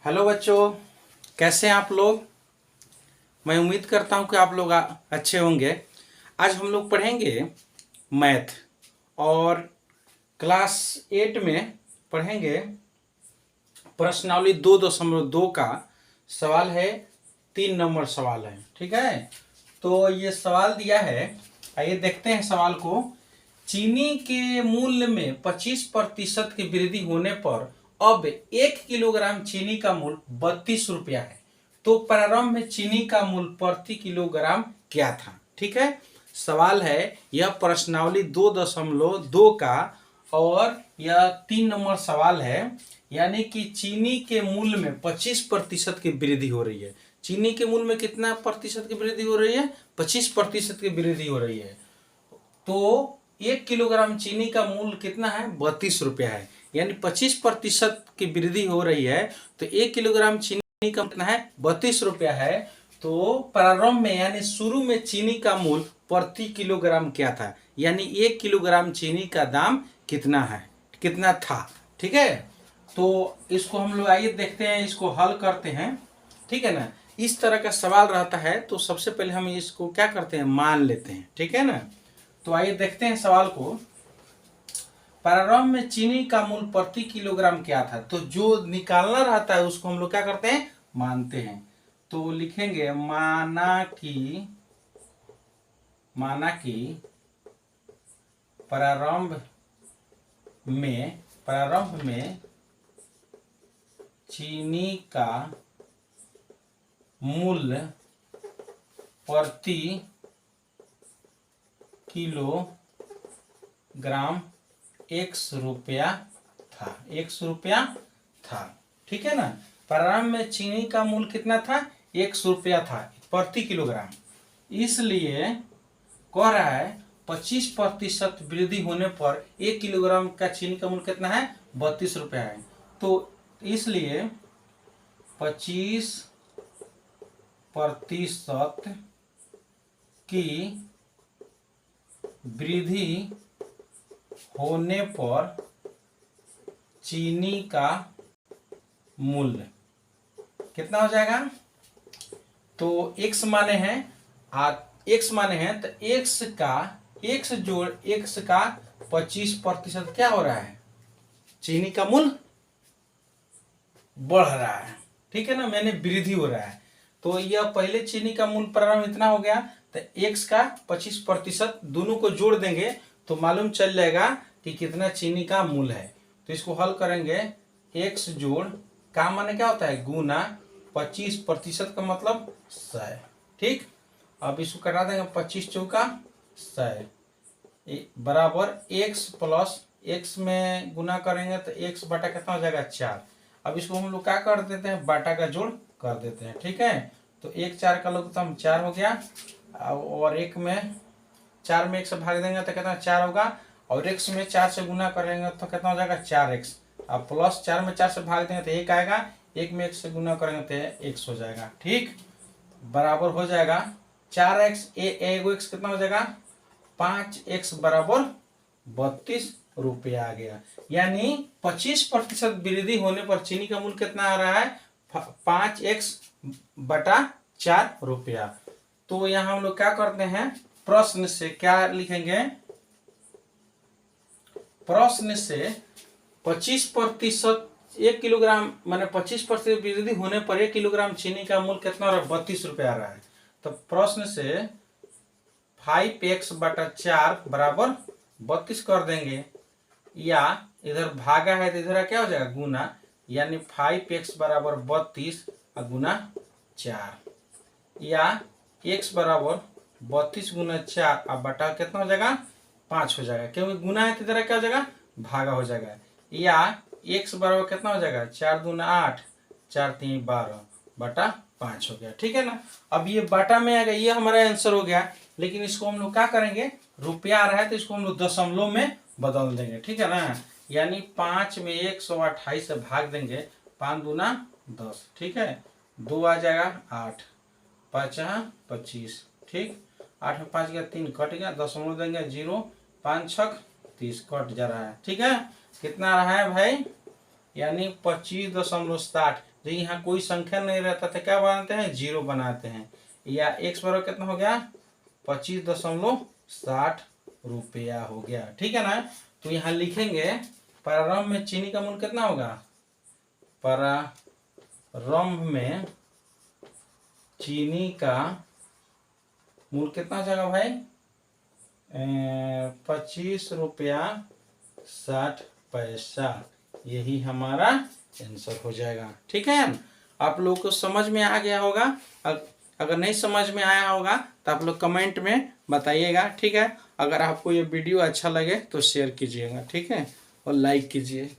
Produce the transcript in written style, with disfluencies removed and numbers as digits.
Hello बच्चों, कैसे हैं आप लोग। मैं उम्मीद करता हूं कि आप लोग अच्छे होंगे। आज हम लोग पढ़ेंगे मैथ और क्लास 8 में पढ़ेंगे प्रश्नावली 2.2 का सवाल है। 3 नंबर सवाल है, ठीक है। तो ये सवाल दिया है, आइए देखते हैं सवाल को। चीनी के मूल्य में 25% की वृद्धि होने पर अब 1 किलोग्राम चीनी का मूल्य 32 रुपया है। तो प्रारंभ में चीनी का मूल्य प्रति किलोग्राम क्या था, ठीक है। सवाल है यह प्रश्नावली 2.2 का और यह 3 नंबर सवाल है। यानी कि चीनी के मूल्य में 25% की वृद्धि हो रही है। चीनी के मूल्य में कितना प्रतिशत की वृद्धि हो रही है? 25% की वृद्धि हो रही है। तो 1 किलोग्राम चीनी का मूल्य कितना है? 32 रुपया है। यानी 25% की वृद्धि हो रही है। तो 1 किलोग्राम चीनी का कितना है? 32 रुपया है। तो प्रारंभ में यानी शुरू में चीनी का मूल्य प्रति किलोग्राम क्या था? यानी 1 किलोग्राम चीनी का दाम कितना है, कितना था, ठीक है। तो इसको हम लोग आइए देखते हैं, इसको हल करते हैं, ठीक है ना। इस तरह का सवाल रहता है तो सबसे पहले हम इसको क्या करते हैं, मान लेते हैं, ठीक है ना। तो आइए देखते हैं सवाल को। प्रारंभ में चीनी का मूल्य प्रति किलोग्राम क्या था? तो जो निकालना रहता है उसको हम लोग क्या करते हैं, मानते हैं। तो लिखेंगे माना कि प्रारंभ में चीनी का मूल्य प्रति किलोग्राम x रुपया था, ठीक है ना। प्रारंभ में चीनी का मूल्य कितना था? 1 रुपया था प्रति किलोग्राम। इसलिए कह रहा है 25% वृद्धि होने पर 1 किलोग्राम का चीनी का मूल्य कितना है? 32 रुपया है। तो इसलिए 25% की वृद्धि होने पर चीनी का मूल्य कितना हो जाएगा? तो x माने हैं तो x जोड़ x का 25% क्या हो रहा है? चीनी का मूल्य बढ़ रहा है, ठीक है ना, मैंने वृद्धि हो रहा है। तो यह पहले चीनी का मूल्य प्रारंभ इतना हो गया, तो x का 25% दोनों को जोड़ देंगे तो मालूम चल जाएगा कि कितना चीनी का मूल्य है। तो इसको हल करेंगे, x जोड़ का माने क्या होता है? गुना 25% का मतलब 100, ठीक। अब इसको कटा देंगे, 25 चौका 100 बराबर x प्लस x में गुना करेंगे तो x बटा कितना हो जाएगा? 4। अब इसको हम लोग क्या कर देते हैं, बाटा का जोड़ कर देते हैं, ठीक है। तो 1 4 का लघुत्तम 4 हो गया, और 1 में 4 में 1 से भाग देंगे तो कितना? 4 होगा, और x में 4 से गुना करेंगे तो कितना हो जाएगा? 4x। अब प्लस 4 में 4 से भाग देंगे तो 1 आएगा, 1 में 1 से गुना करेंगे तो x हो जाएगा, ठीक। बराबर हो जाएगा 4x, एगो x कितना हो जाएगा? 5x बराबर 32 रुपया आ गया। यानी 25% वृद्धि होने पर चीनी का मूल्य कितना आ रहा है? 5x बटा 4 रुपया। तो यहाँ हम लोग क्या करते हैं, प्रश्न से क्या लिखेंगे? प्रश्न से 25% 1 किलोग्राम माने 25% वृद्धि होने पर 1 किलोग्राम चीनी का मूल्य कितना आ रहा है? 32 रुपया आ रहा है। तो प्रश्न से 5x बटा 4 बराबर 32 कर देंगे, या इधर भागा है तो इधर क्या हो जाएगा? गुना, यानी 5x बराबर 32 गुना 4, या x बराबर 32 गुना 4 अब बटा कितना हो जाएगा? 5 हो जाएगा, क्योंकि गुना है तो इधर क्या हो जाएगा? भागा हो जाएगा। या x बराबर कितना हो जाएगा? 4 दूना 8, 4 3 12 बटा 5 हो गया, ठीक है ना। अब ये बाटा में आएगा, ये हमारा आंसर हो गया। लेकिन इसको हम लोग क्या करेंगे, रुपया आ रहा है तो इसको हम लोग दशमलव में बदल देंगे, ठीक है ना। यानी 5 में 128 से भाग देंगे, 5 दूना 10, ठीक है। 2 आ जाएगा 8, 5 25, ठीक। 8 में 5 गया 3 कट गया, दशमलव देंगे 0, 5 छक 30 कट जा रहा है, ठीक है। कितना रहा है भाई? यानी 25.60। तो यहाँ कोई संख्या नहीं रहता था, क्या बनाते हैं, 0 बनाते हैं। या x बराबर कितना हो गया, 25.60 रुपया हो गया। ठीक है ना। तो यहाँ लिखेंगे प्रारंभ में चीनी का मूल्य कितना होगा, प्रारंभ में चीनी का मूल्य कितना हो जाएगा भाई, 25.60 रुपया। यही हमारा आंसर हो जाएगा। ठीक है, आप लोग को समझ में आ गया होगा। अगर नहीं समझ में आया होगा तो आप लोग कमेंट में बताइएगा। ठीक है, अगर आपको ये वीडियो अच्छा लगे तो शेयर कीजिएगा। ठीक है, और लाइक कीजिए।